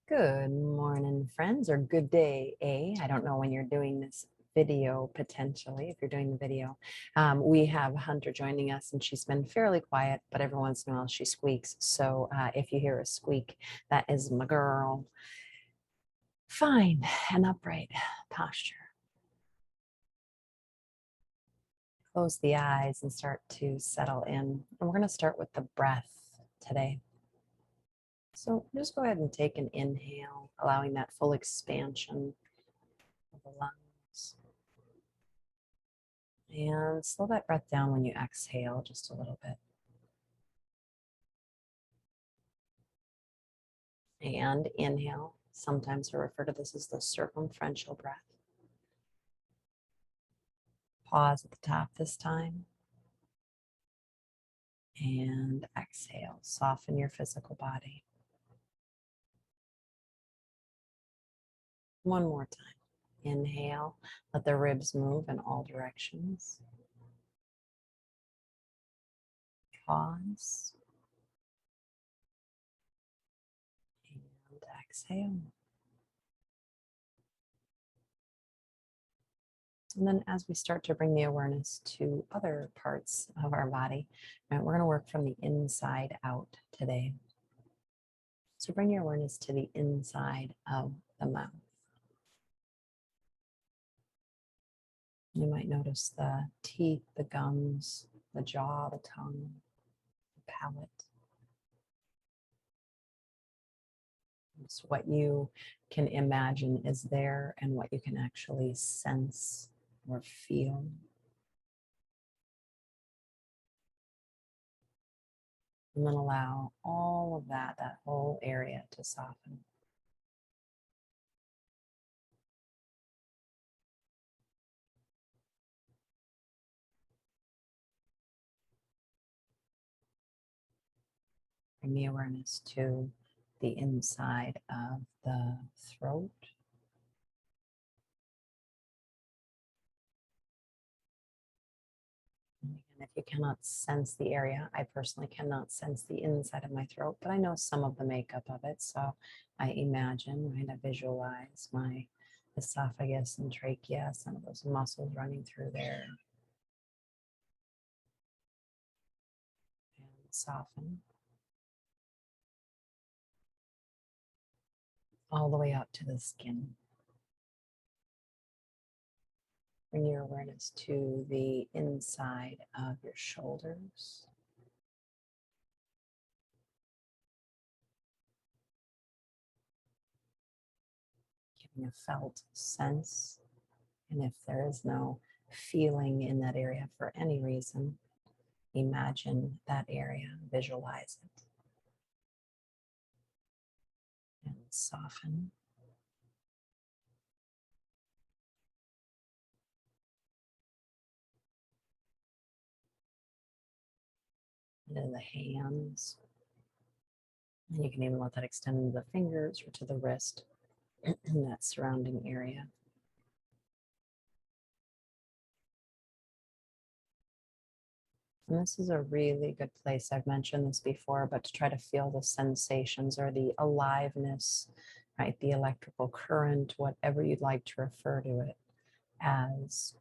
Good morning, friends, or good day, I don't know when you're doing this video, potentially, if you're doing the video. We have Hunter joining us, and she's been fairly quiet, but every once in a while she squeaks. So if you hear a squeak, that is my girl. Fine and upright posture. Close the eyes and start to settle in. And we're going to start with the breath today. So just go ahead and take an inhale, allowing that full expansion of the lungs. And slow that breath down when you exhale just a little bit. And inhale. Sometimes I refer to this as the circumferential breath. Pause at the top this time. And exhale. Soften your physical body. One more time. Inhale. Let the ribs move in all directions. Pause. And exhale. And then as we start to bring the awareness to other parts of our body, right, we're going to work from the inside out today. So bring your awareness to the inside of the mouth. You might notice the teeth, the gums, the jaw, the tongue, the palate. It's what you can imagine is there and what you can actually sense or feel. And then allow all of that whole area to soften. Bring the awareness to the inside of the throat. And if you cannot sense the area, I personally cannot sense the inside of my throat, but I know some of the makeup of it. So I imagine, right, I visualize my esophagus and trachea, some of those muscles running through there. And soften. All the way out to the skin. Bring your awareness to the inside of your shoulders. Giving a felt sense. And if there is no feeling in that area for any reason, imagine that area, visualize it. And soften. Into the hands. And you can even let that extend to the fingers or to the wrist in that surrounding area. And this is a really good place. I've mentioned this before, but to try to feel the sensations or the aliveness, right? The electrical current, whatever you'd like to refer to it as.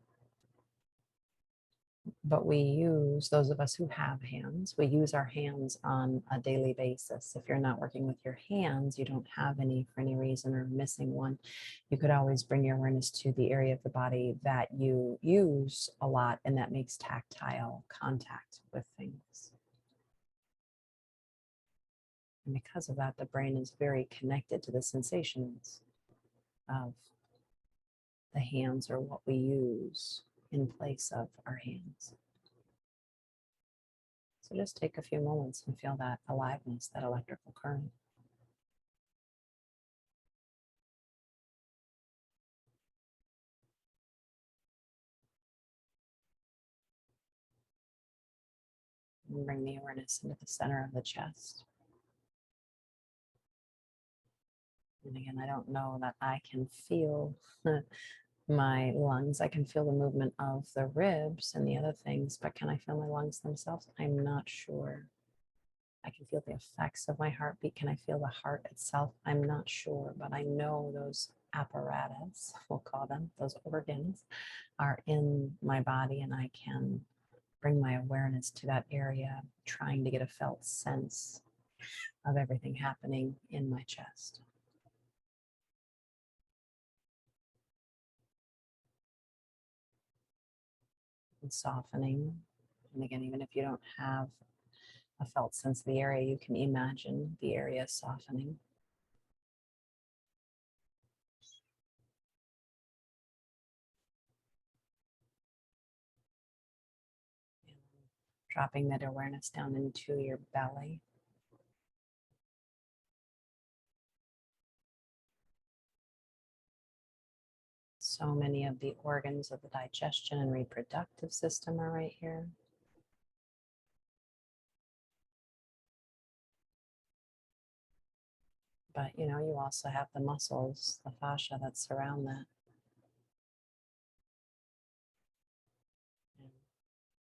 But we use, those of us who have hands, we use our hands on a daily basis. If you're not working with your hands, you don't have any for any reason or missing one, you could always bring your awareness to the area of the body that you use a lot and that makes tactile contact with things. And because of that, the brain is very connected to the sensations of the hands or what we use in place of our hands. So just take a few moments and feel that aliveness, that electrical current. And bring the awareness into the center of the chest. And again, I don't know that I can feel my lungs. I can feel the movement of the ribs and the other things, but can I feel my lungs themselves? I'm not sure. I can feel the effects of my heartbeat. Can I feel the heart itself? I'm not sure, but I know those apparatus, we'll call them, those organs are in my body, and I can bring my awareness to that area, trying to get a felt sense of everything happening in my chest. And softening. And again, even if you don't have a felt sense of the area, you can imagine the area softening. And dropping that awareness down into your belly. So many of the organs of the digestion and reproductive system are right here. But you know, you also have the muscles, the fascia that surround that. And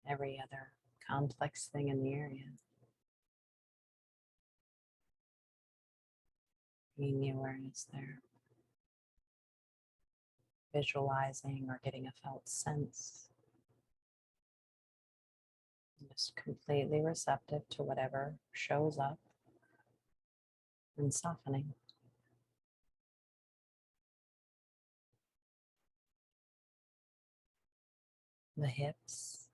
every other complex thing in the area. Bringing the awareness there. Visualizing or getting a felt sense. Just completely receptive to whatever shows up and softening. The hips.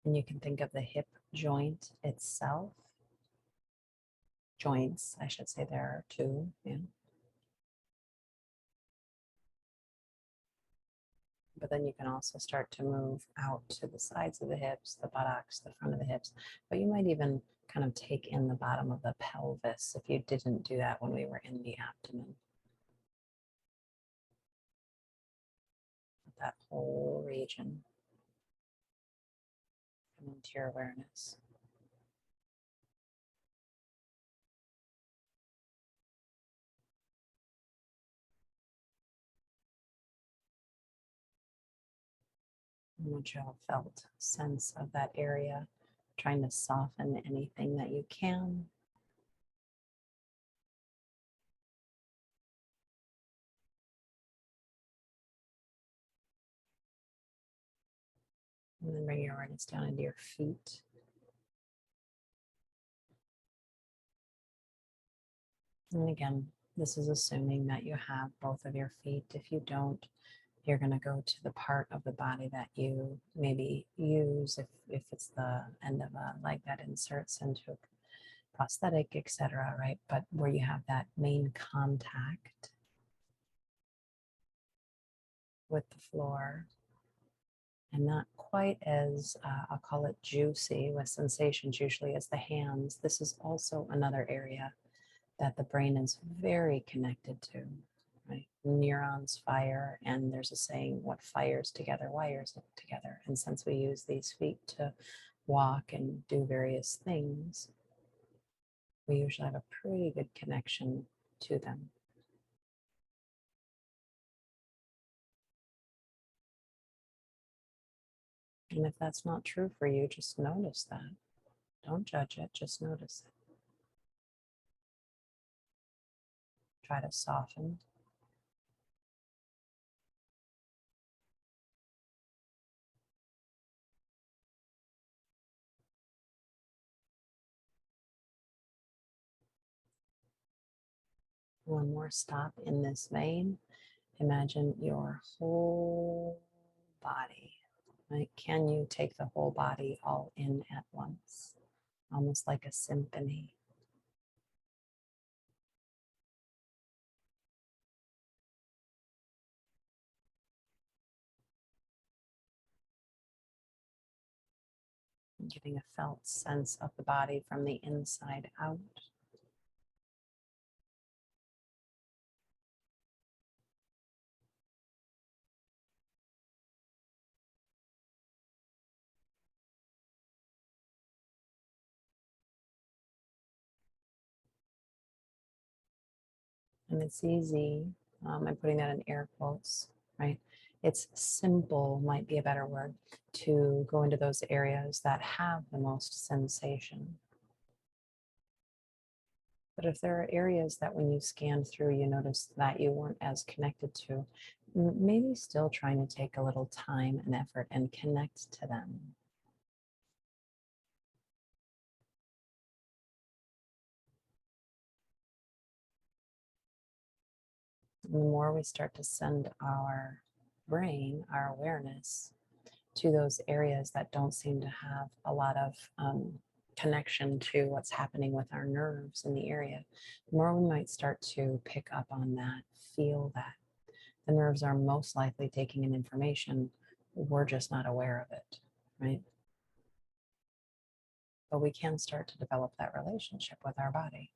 And you can think of the hip joint itself. Joints, I should say, there are two. Yeah. But then you can also start to move out to the sides of the hips, the buttocks, the front of the hips. But you might even kind of take in the bottom of the pelvis if you didn't do that when we were in the abdomen. That whole region come into your awareness. And once you have a felt sense of that area, trying to soften anything that you can. And then bring your awareness down into your feet. And again, this is assuming that you have both of your feet. If you don't, you're going to go to the part of the body that you maybe use if it's the end of a leg that inserts into a prosthetic, etc., right? But where you have that main contact with the floor, and not quite as, I'll call it juicy with sensations usually as the hands. This is also another area that the brain is very connected to, right? Neurons fire, and there's a saying, what fires together wires it together. And since we use these feet to walk and do various things, we usually have a pretty good connection to them. And if that's not true for you, just notice that. Don't judge it, just notice it. Try to soften. One more stop in this vein. Imagine your whole body, right? Can you take the whole body all in at once? Almost like a symphony. Getting a felt sense of the body from the inside out. And it's easy, I'm putting that in air quotes, right? It's simple, might be a better word, to go into those areas that have the most sensation. But if there are areas that when you scan through, you notice that you weren't as connected to, maybe still trying to take a little time and effort and connect to them. And the more we start to send our brain, our awareness, to those areas that don't seem to have a lot of connection to what's happening with our nerves in the area, the more we might start to pick up on that, feel that. The nerves are most likely taking in information. We're just not aware of it, right? But we can start to develop that relationship with our body.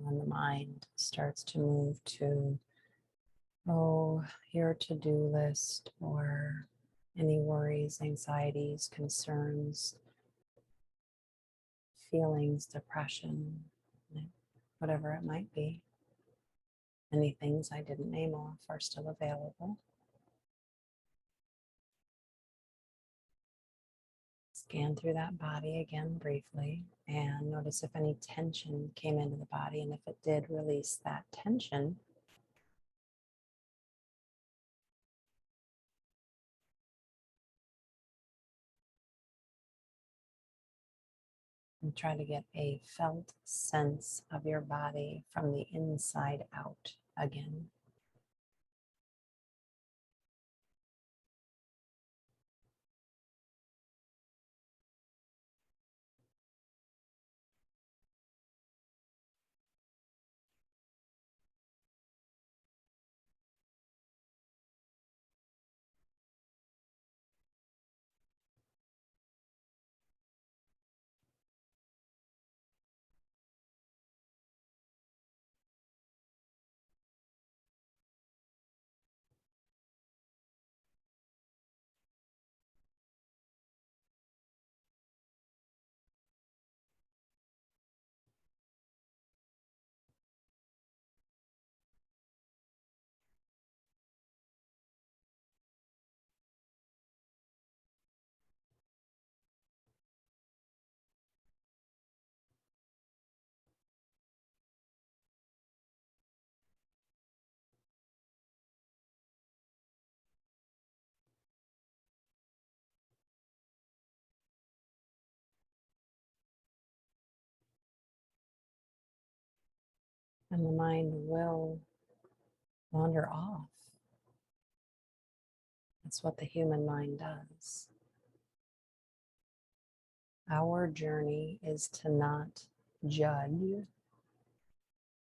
When the mind starts to move to, oh, your to-do list or any worries, anxieties, concerns, feelings, depression, whatever it might be. Any things I didn't name off are still available. Scan through that body again briefly and notice if any tension came into the body, and if it did, release that tension. And try to get a felt sense of your body from the inside out again. And the mind will wander off. That's what the human mind does. Our journey is to not judge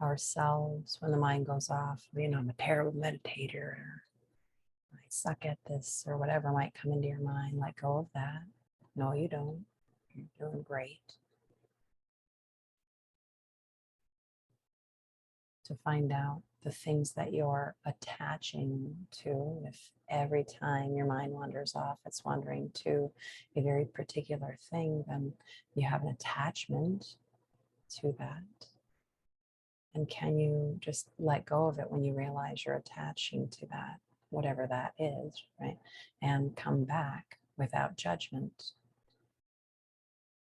ourselves when the mind goes off. I'm a terrible meditator, or I suck at this, or whatever might come into your mind. Let go of that. No, you don't. You're doing great. To find out the things that you're attaching to. If every time your mind wanders off, it's wandering to a very particular thing, then you have an attachment to that. And can you just let go of it when you realize you're attaching to that, whatever that is, right? And come back without judgment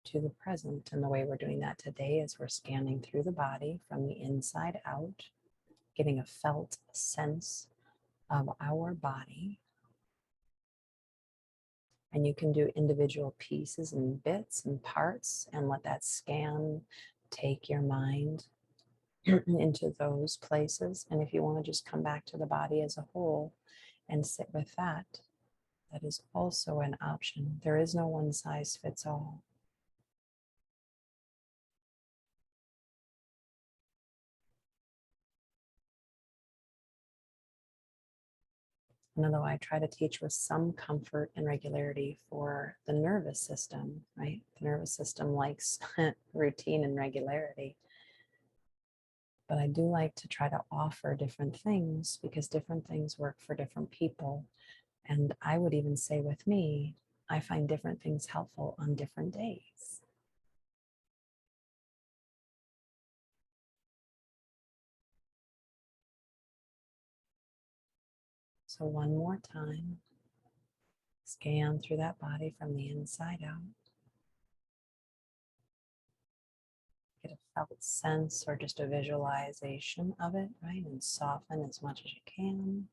to the present. And the way we're doing that today is we're scanning through the body from the inside out, getting a felt sense of our body. And you can do individual pieces and bits and parts and let that scan take your mind into those places. And if you want to just come back to the body as a whole and sit with that, that is also an option. There is no one size fits all. And although I try to teach with some comfort and regularity for the nervous system, right? The nervous system likes routine and regularity. But I do like to try to offer different things because different things work for different people. And I would even say with me, I find different things helpful on different days. So one more time, scan through that body from the inside out. Get a felt sense or just a visualization of it, right? And soften as much as you can.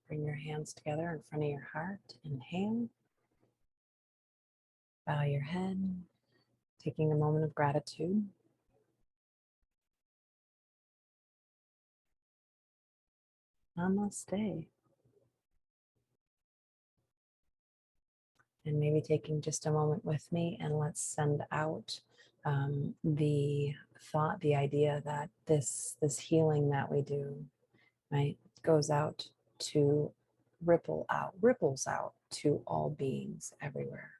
Bring your hands together in front of your heart. Inhale. Bow your head. Taking a moment of gratitude. Namaste. And maybe taking just a moment with me, and let's send out the thought, the idea that this healing that we do, right, goes out to ripples out to all beings everywhere.